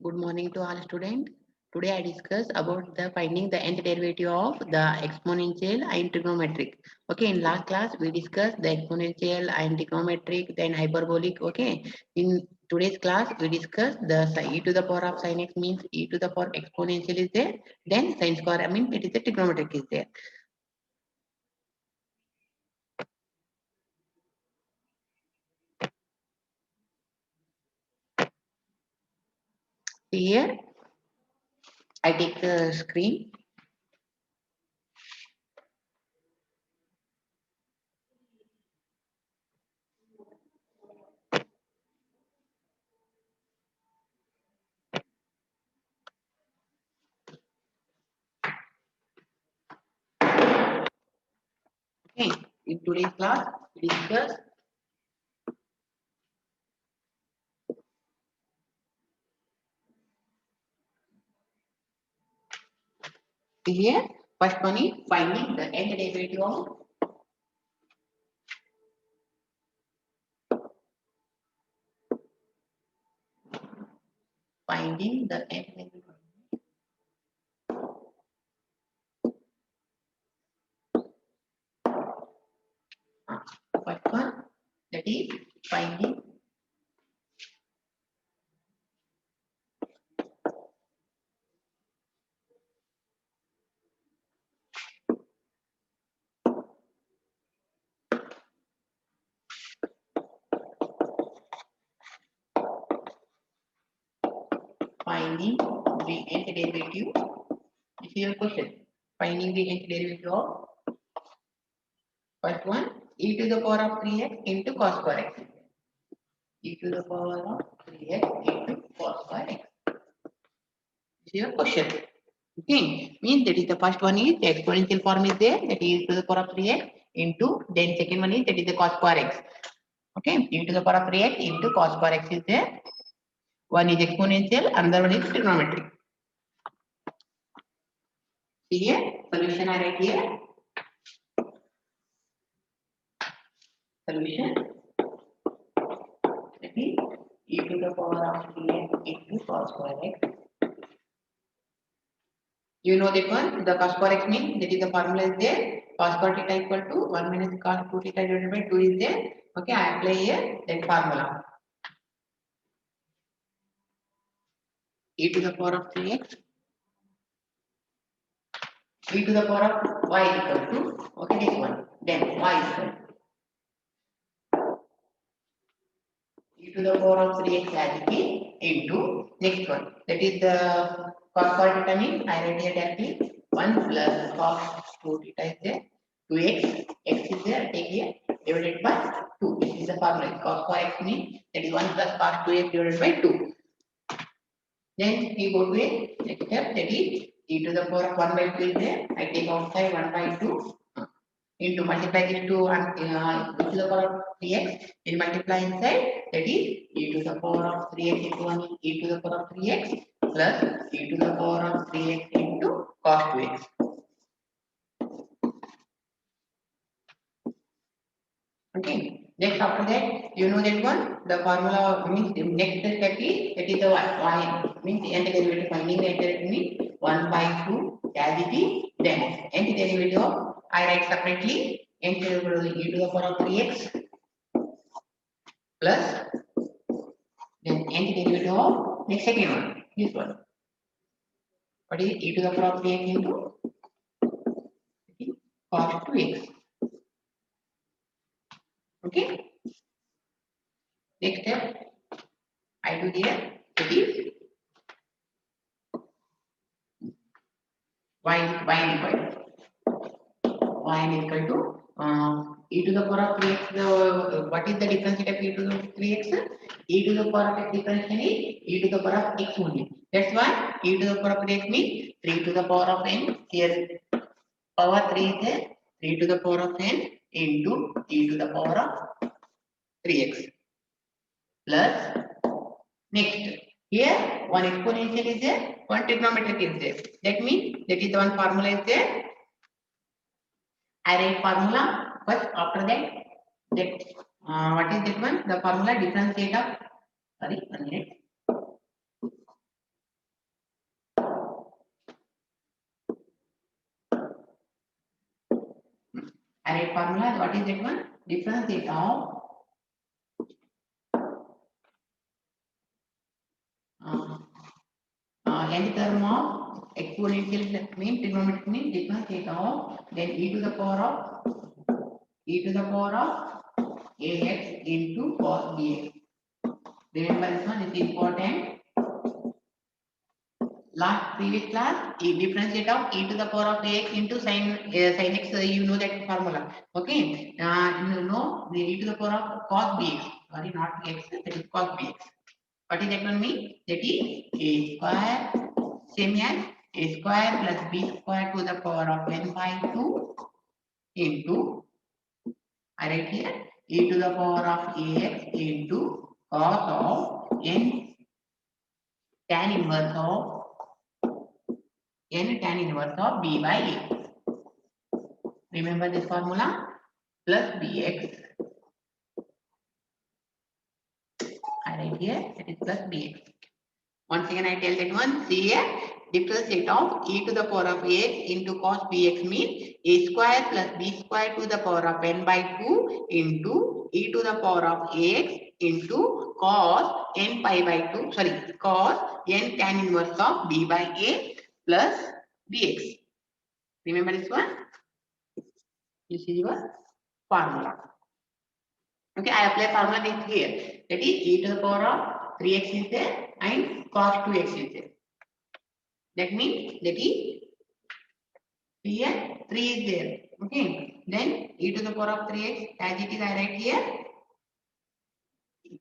Good morning to all students. Today I discuss about the finding the nth derivative of the exponential and trigonometric. Okay, in last class we discussed the exponential and trigonometric, then hyperbolic. Okay, in today's class we discuss the e to the power of sin x means e to the power exponential is there, then sin square I mean it is the trigonometric is there. Here I take the screen. Okay, in today's class we discuss here first one is finding the nth derivative of finding the nth derivative. First one that is finding finding the nth derivative. This is your question. Finding the nth derivative of first one e to the power of 3x into cos square x. E to the power of 3x into cos square x. This is your question. Okay, means that is the first one is the exponential form is there, that is e to the power of 3x into, then second one is that is the cos square x. Okay, e to the power of 3x into cos square x is there. One is exponential, another one is trigonometric. See here, solution I write here. Solution that is e to the power of 3x into cos square x. You know that one, the cos square x means that is the formula is there. Cos square theta equal to 1 minus cos 2 theta divided by 2 is there. Okay, I apply here that formula. E to the power of 3x, e to the power of y equal to, okay, this one. Then y equal e to the power of 3x as it is into next one. That is the cos square theta means I write here directly 1 plus cos 2 theta is there. 2x, x is there, take here, divided by 2. This is the formula. Cos square x means that is 1 plus cos 2x divided by 2. Then we go to a next step, that is e to the power of 1 by 2 is there. I take outside 1 by 2 into multiply this to e to the power of 3x, in multiply inside, that is e to the power of 3x into 1 is e to the power of 3x plus e to the power of 3x into cos 2x. Okay. Next after that, you know that one, the formula means the next step is that is the y means the nth derivative, finding the nth derivative means 1 by 2 as it is. Then nth derivative of I write separately nth derivative e to the power of 3x plus then nth derivative of next second one, this one. What is e to the power of 3x into cos 2x. Okay. Next step I do here, that is y equal to e to the power of 3x. What is the differentiate of e to the 3x? E to the power of x differentiation is e to the power of x only. That's why e to the power of 3x means 3 to the power of n. Here power 3 is there. 3 to the power of n into e to the power of 3x plus next. Here one exponential is there, one trigonometric is there. That means that is the one formula is there. I write formula first. After that, what is that one? The formula differentiate of, sorry, 1 minute. I write formula. What is that one? Differentiate of nth term of exponential mean trigonometric mean differentiate of then e to the power of ax into cos bx. Remember this one is important. Last previous class, differentiate of e to the power of ax into sin x. You know that formula. Okay. You know the e to the power of cos bx. Sorry, not x. That is cos bx. What is that one mean? That is a square same as a square plus b square to the power of n by 2 into, I write here, e to the power of ax into cos of n tan inverse of b by a. Remember this formula? Plus bx. I write here, that is plus bx. Once again I tell that one, see here, differentiate of e to the power of ax into cos bx means a square plus b square to the power of n by 2 into e to the power of ax into cos n pi by 2, sorry, cos n tan inverse of b by a plus bx. Remember this one? This is your formula. Okay, I apply formula here. That is e to the power of 3x is there and cos 2x is there. That means that is here 3 is there. Okay, then e to the power of 3x as it is I write here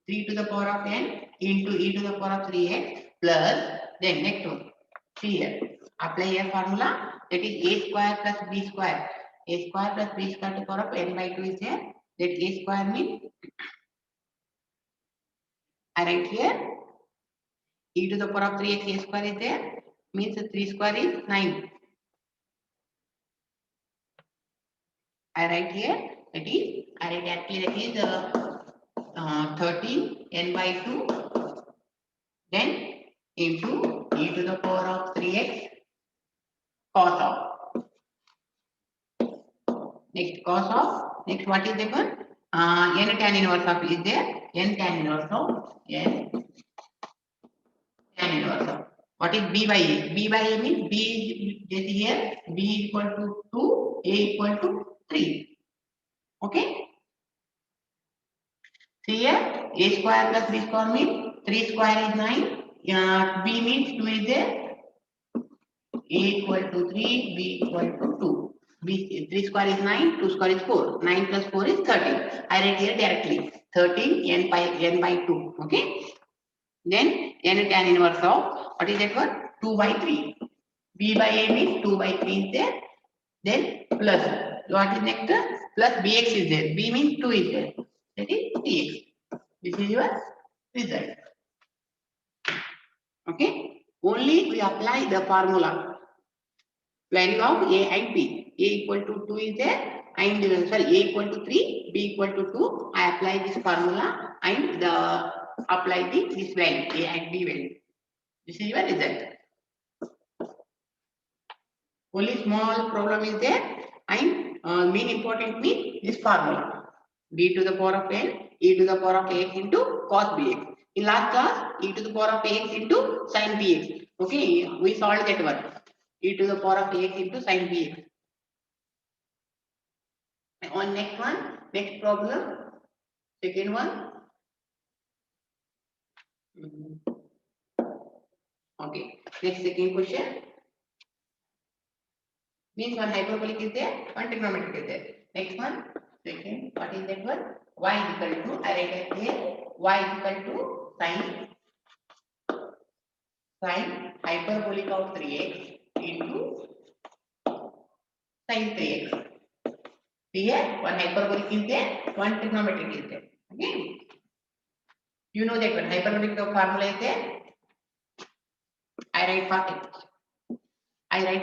3 to the power of n into e to the power of 3x plus then next one. See here, apply here formula that is a square plus b square. A square plus b square to the power of n by 2 is there. That a square means I write here e to the power of 3x a square is there, means 3 square is 9. I write here that is, I write actually that is 13 n by 2 then into e to the power of 3x cos of. Next cos of, next what is that one? N tan inverse of is there, n tan inverse of, n tan inverse of. What is b by a? B by a means b is here, b equal to 2, a equal to 3. Okay. See here, a square plus b square means 3 square is 9, b means 2 is there, a equal to 3, b equal to 2. B, 3 square is 9, 2 square is 4. 9 plus 4 is 13. I write here directly. 13 n by 2. Okay. Then n tan inverse of, what is that one? 2 by 3. B by a means 2 by 3 is there. Then plus, what is next? Plus bx is there. B means 2 is there. That is dx. This is your result. Okay. Only we apply the formula. Value of a and b. A equal to 2 is there and sorry, a equal to 3, b equal to 2. I apply this formula and apply this value, a and b value. This is your result. Only small problem is there and main important means this formula. B to the power of n, e to the power of ax into cos bx. In last class, e to the power of ax into sin bx. Okay, we solved that one. E to the power of ax into sin bx. On next one, next problem, second one. Okay, next second question. Means one hyperbolic is there, one trigonometric is there. Next one, second, what is that one? Y is equal to, I write it here, y is equal to sin hyperbolic of 3x into sin 3x. Here, one hyperbolic is there, one trigonometric is there. Okay. You know that one hyperbolic formula is there. I write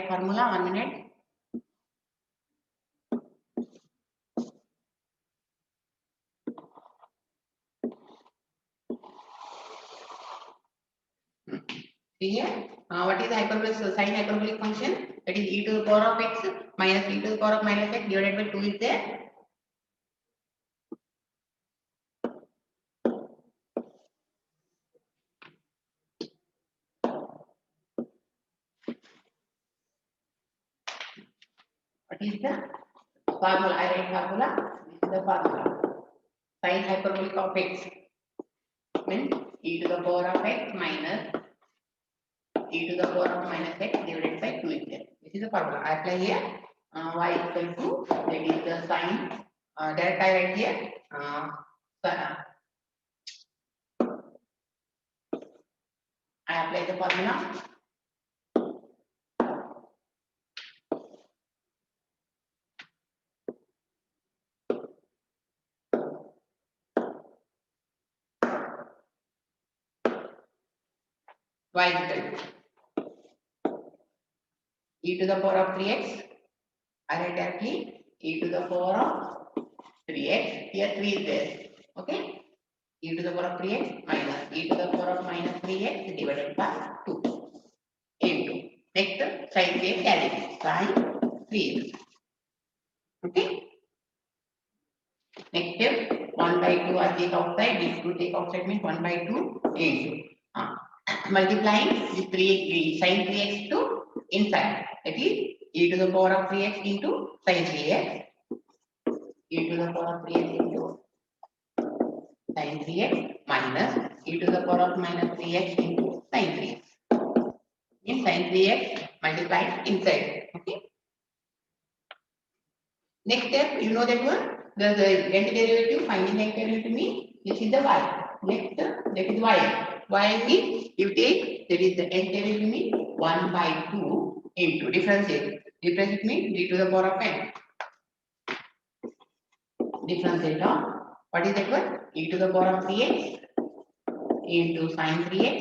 formula 1 minute. Here, what is the hyperbolic sin hyperbolic function? That is e to the power of x minus e to the power of minus x divided by 2 is there. What is the formula? I write formula. This is the formula. Sin hyperbolic of x means e to the power of x minus e to the power of minus x divided by 2 is there. This is the formula. I apply here. Y equal to, that is the sin. Direct I write here. I apply the formula. Y is equal to e to the power of 3x. I write directly e to the power of 3x. Here 3 is there. Okay. E to the power of 3x minus e to the power of minus 3x divided by 2 into next sin 3x as it is sin 3x. Okay. Next step 1 by 2 I take outside. This 2 take outside means 1 by 2 into multiplying the 3 sin 3x to inside. That is e to the power of 3x into sin 3x. E to the power of 3x into sin 3x minus e to the power of minus 3x into sin 3x. Means sin 3x multiplied inside. Okay. Next step, you know that one. The nth derivative, finding the nth derivative means this is the y. Next, that is y. Y means you take, that is the nth derivative means 1 by 2 into differentiate. Differentiate means d to the power of n. Differentiate of, what is that one? E to the power of 3x into sin 3x.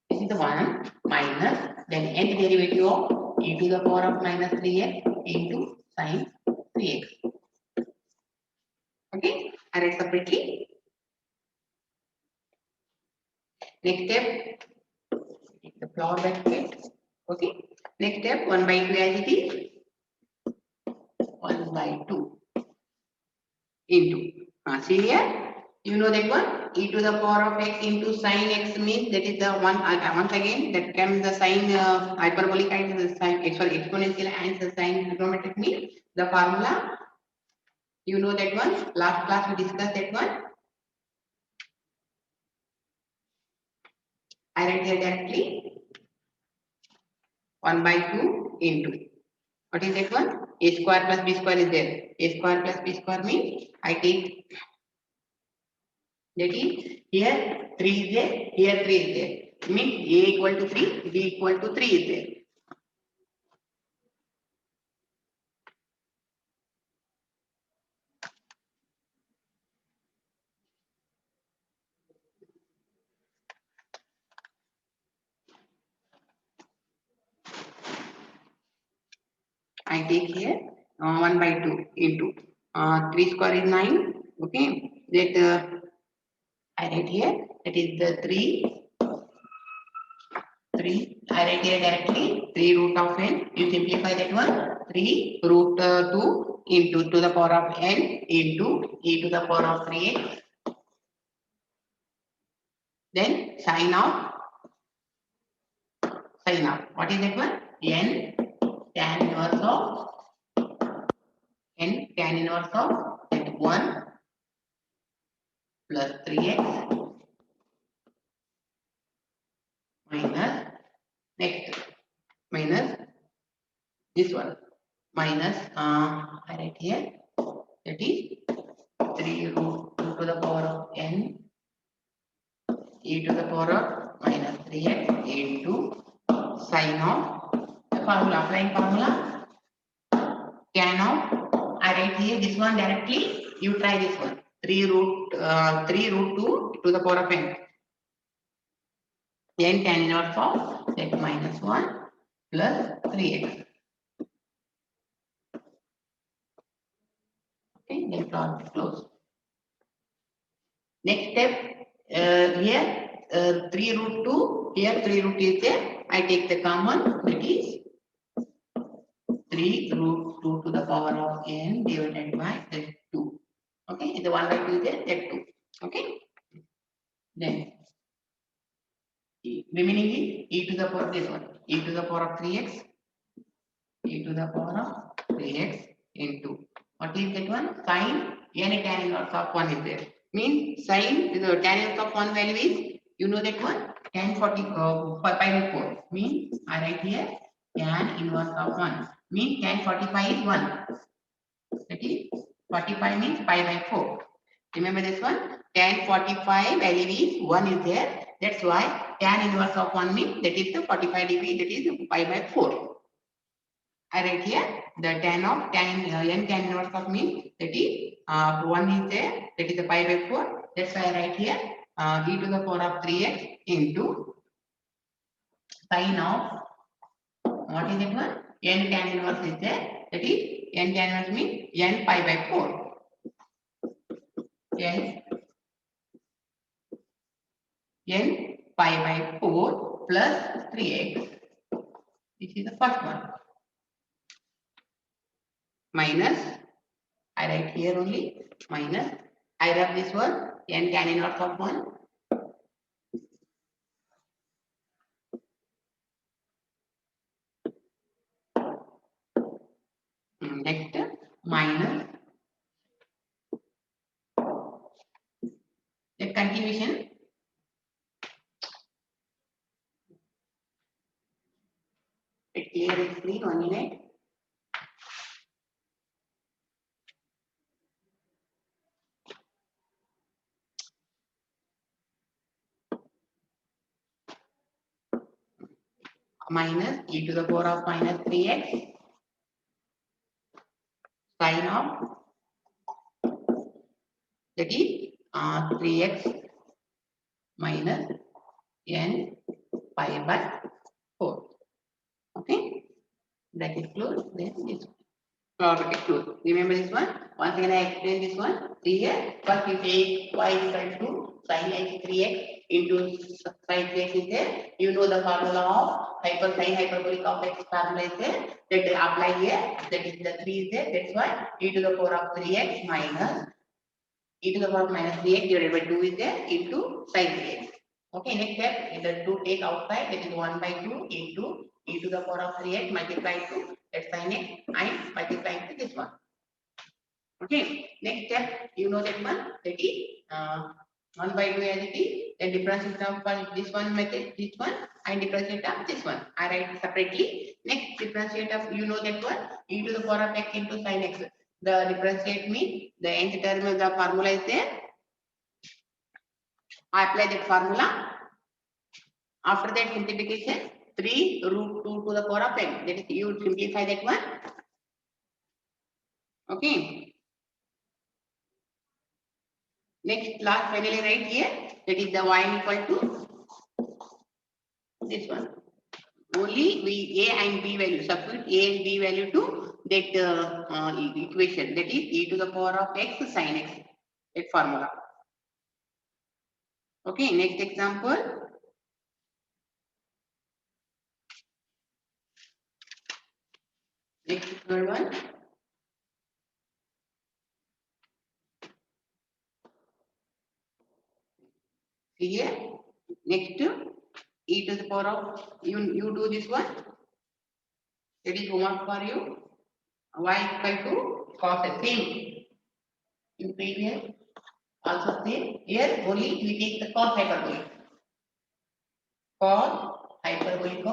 This is the one minus then nth derivative of e to the power of minus 3x into sin 3x. Okay, I write separately. Next step, the floor bracket. Okay, next step 1 by 2 as it is 1 by 2 into. See here, you know that one e to the power of x into sin x means that is the one. Once again, that comes the sin hyperbolic and the sin exponential and the sin trigonometric means the formula. You know that one. Last class we discussed that one. I write here directly 1 by 2 into. What is that one? A square plus b square is there. A square plus b square means I take, that is here 3 is there, here 3 is there. Means a equal to 3, b equal to 3 is there. I take here 1 by 2 into 3 square is 9. Okay, that I write here, that is the 3. I write here directly 3 root of n. You simplify that one. 3 root 2 into to the power of n into e to the power of 3x. Then sin of. What is that one? N tan inverse of that 1 plus 3x minus next minus this one minus I write here, that is 3 root 2 to the power of n e to the power of minus 3x into sin of the formula, applying formula tan of. I write here this one directly. You try this one. 3 root 2 to the power of n. Then tan inverse of that minus 1 plus 3x. Okay, then close. Next step, here 3 root 2, here 3 root is there. I take the common, that is 3 root 2 to the power of n divided by z2. Okay, the 1 by 2 is z2. Okay, then remaining is e to the power this one, e to the power of 3x, e to the power of 3x into what is that one? Sine n tan inverse of 1 is there. Means sine the tan inverse of 1 value is, you know that one, tan 40 pi by 4. Means I write here tan inverse of 1. Means tan 45 is 1. That is 45 means pi by 4. Remember this one? Tan 45 value is 1 is there. That's why tan inverse of 1 means that is the 45 degree, that is pi by 4. I write here the tan of tan n tan inverse of means that is 1 is there, that is the pi by 4. That's why I write here e to the power of 3x into sine of what is that one? N tan inverse is there, that is n tan inverse means n pi by 4. N pi by 4 plus 3x. This is the first one. Minus, I write here only, minus, I rub this one, n tan inverse of 1. Next, minus, the continuation. It clear the screen 1 minute. Minus e to the power of minus 3x sine of that is 3x minus n pi by 4. Okay, bracket close. Then this bracket close. Remember this one. Once again, I explain this one. See here. First you take y equal to sin x 3x into sin 3x is there. You know the formula of sin hyperbolic of x formula is there. That apply here. That is the 3 is there. That's why e to the power of 3x minus e to the power of minus 3x divided by 2 is there into sin 3x. Okay, next step, the 2 take outside, that is 1 by 2 into e to the power of 3x multiplied to that sin x and multiplying to this one. Okay, next step, you know that one, that is 1 by 2 as it is, then differentiate of this one method, this one, and differentiate of this one. I write separately. Next differentiate of, you know that one, e to the power of x into sin x. The differentiate means the nth term of the formula is there. I apply that formula. After that simplification, 3 root 2 to the power of n. That is, you simplify that one. Okay. Next, last finally right here. That is the y equal to this one. Only we a and b value, substitute a and b value to that equation. That is e to the power of x sin x. That formula. Okay. Next example. Next third one. Here, next e to the power of you do this one. That is homework for you. Y equal to cos x. Same in previous also same. Here only we take the cos hyperbolic. Cos hyperbolic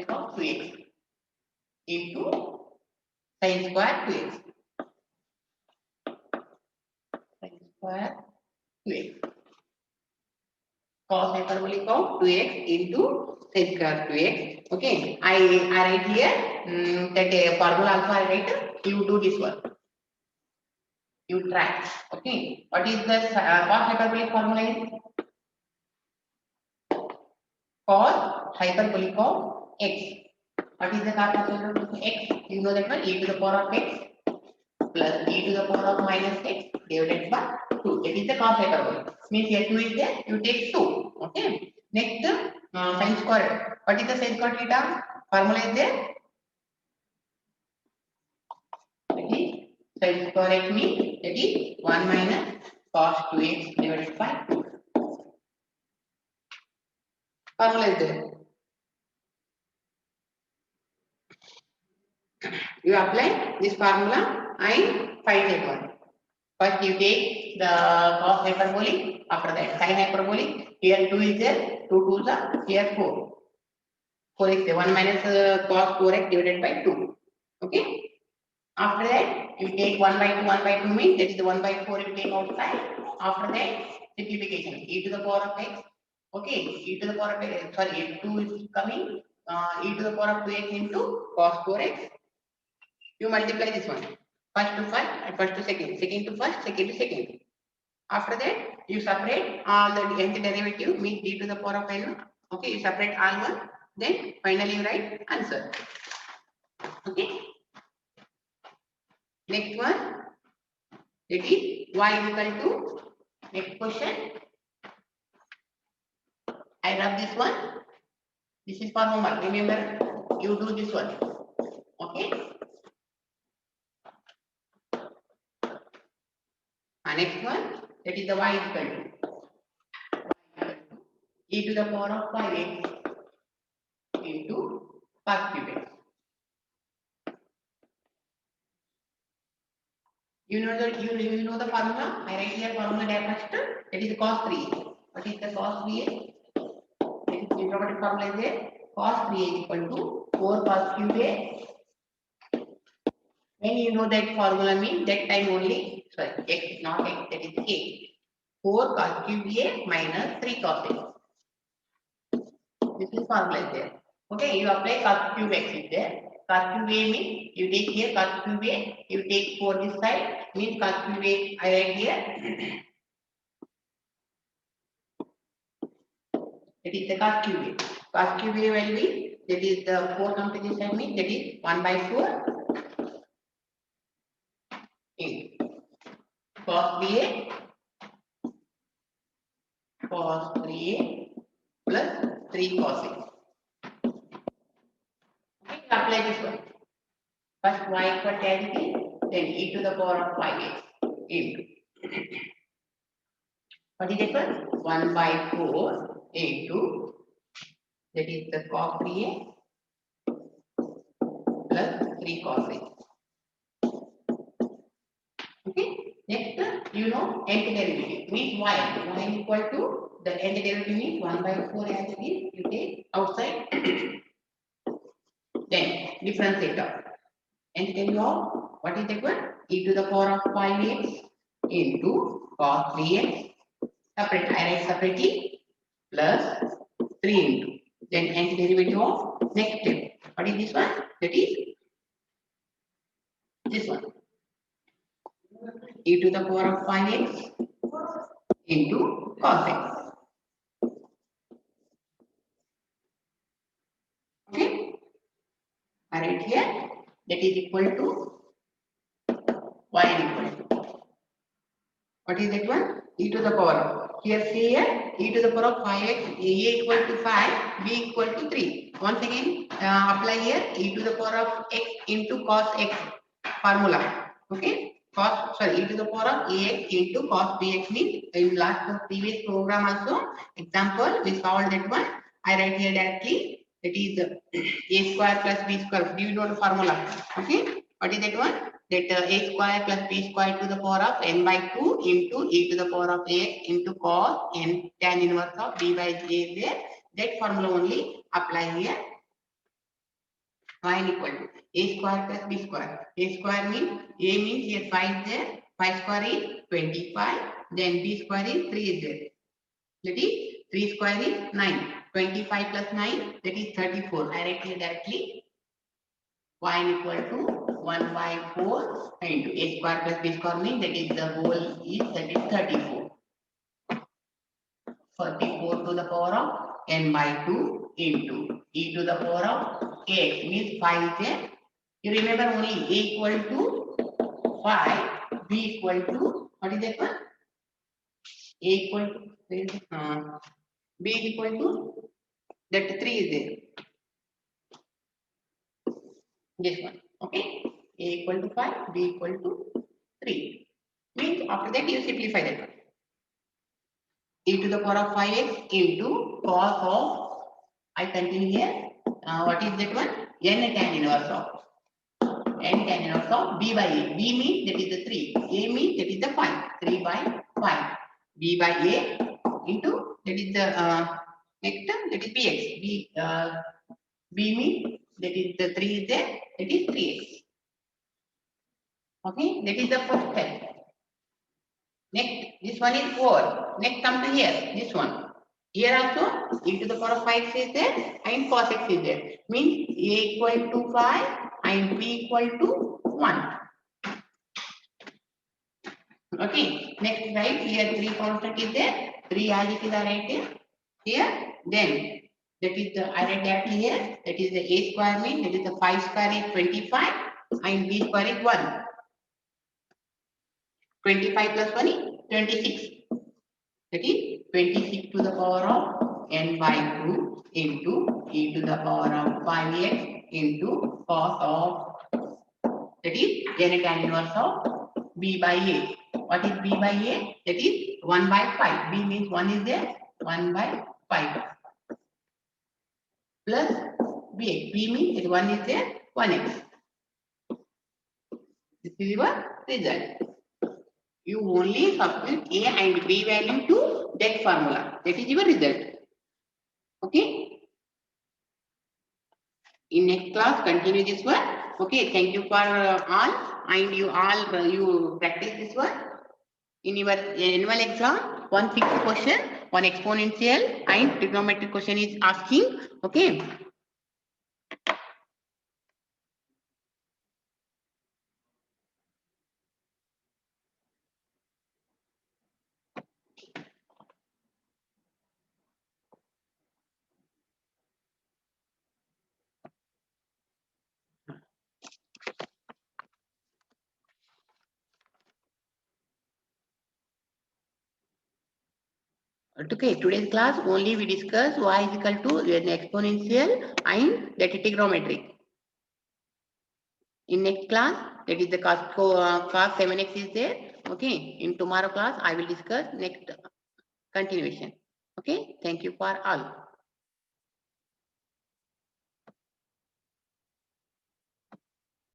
of 2x into sin square 2x. Sin square 2x. Cos hyperbolic of 2x into sin square 2x. Okay, I write here that formula also I write. You do this one. You try. Okay, what is the cos hyperbolic formula? Is cos hyperbolic of x. What is the cos hyperbolic of x? You know that one, e to the power of x plus e to the power of minus x divided by 2. That is the cos hyperbolic. Means here 2 is there, you take 2. Okay. Next, sin square. What is the sin square theta? Formula is there. Okay. So it is correct means that is 1 minus cos 2x divided by 2. Formula is there. You apply this formula and find that one. First you take the cos hyperbolic, after that sin hyperbolic. Here 2 is there, 2 2s are here 4. 4x there, 1 minus cos 4x divided by 2. Okay. After that, you take 1 by 2, 1 by 2 means that is the 1 by 4 you take outside. After that, simplification, e to the power of x. Okay, e to the power of x, sorry, 2 is coming, e to the power of 2x into cos 4x. You multiply this one. First to first, and first to second, second to first, second to second. After that, you separate all the nth derivative, means d to the power of n. Okay, you separate all one, then finally you write answer. Okay. Next one, that is y is equal to, next question. I rub this one. This is for homework. Remember, you do this one. Okay. Next one, that is the y is equal to e to the power of 5x into cos cube x. You know the formula. I write here formula first. That is cos 3a. What is the cos 3a? That is geometric formula is there. Cos 3a is equal to 4 cos cube a. When you know that formula means that time only, sorry, x not x, that is a. 4 cos cube a minus 3 cos x. This is formula is there. Okay, you apply cos cube x is there. Cos cube a means you take here cos cube a, you take 4 this side, means cos cube a I write here. That is the cos cube a. Cos cube a will be, that is the 4 come to this side means that is 1 by 4 in cos 3a cos 3a plus 3 cos x. Okay, apply this one. First y equal to everything, then e to the power of 5x into. What is that one? 1 by 4 into, that is the cos 3a plus 3 cos x. Okay, next you know nth derivative means y equal to, the nth derivative means 1 by 4 as it is, you take outside. Then differentiate of nth derivative of, what is that one? E to the power of 5x into cos 3x. Separate, I write separately, plus 3 into, then nth derivative of next step. What is this one? That is this one. E to the power of 5x into cos x. Okay. I write here, that is equal to y is equal to. What is that one? E to the power of. Here see here, e to the power of 5x, a equal to 5, b equal to 3. Once again, apply here e to the power of x into cos x formula. Okay. Cos, sorry, e to the power of ax into cos bx means in last previous program also, example, we solved that one. I write here directly, that is a square plus b square. Do you know the formula? Okay. What is that one? That a square plus b square to the power of n by 2 into e to the power of x into cos n tan inverse of b by j is there. That formula only apply here. Y equal to a square plus b square. A square means, a means here 5 is there. 5 square is 25. Then b square is 3 is there. That is 3 square is 9. 25 plus 9, that is 34. I write here directly. Y equal to 1 by 4 into a square plus b square means that is the whole is, that is 34. 34 to the power of n by 2 into e to the power of ax means 5 is there. You remember only a equal to 5, b equal to, what is that one? A equal to, b is equal to, that 3 is there. This one. Okay. A equal to 5, B equal to 3. Means after that you simplify that one. E to the power of 5x into cos of, I continue here, what is that one? N tan inverse of, N tan inverse of B by A. B means that is the 3, A means that is the 5, 3 by 5. B by A into, that is the next term, that is Bx. B means that is the 3 is there, that is 3x. Okay, that is the first step. Next, this one is 4. Next, come to here, this one. Here also, e to the power of 5 is there and cos x is there. Means A equal to 5 and B equal to 1. Okay, next right here 3 constant is there. 3 as it is right here. Then that is the I write that here. That is the A square means that is the 5 square is 25 and B square is 1. 25 plus 1 is 26. That is 26 to the power of n by 2 into e to the power of 5x into cos of, that is n tan inverse of b by a. What is b by a? That is 1 by 5. B means 1 is there, 1 by 5 plus bx. B means that 1 is there, 1x. This is your result. You only substitute a and b value to that formula. That is your result. Okay. In next class, continue this one. Okay. Thank you for all, and you all you practice this one in your annual exam. One fixed question, one exponential, and trigonometric question is asking. Okay. Okay, today's class only we discuss y is equal to an exponential and that is trigonometric. In next class, that is the cos 7x is there. Okay, in tomorrow class I will discuss next continuation. Okay, thank you for all.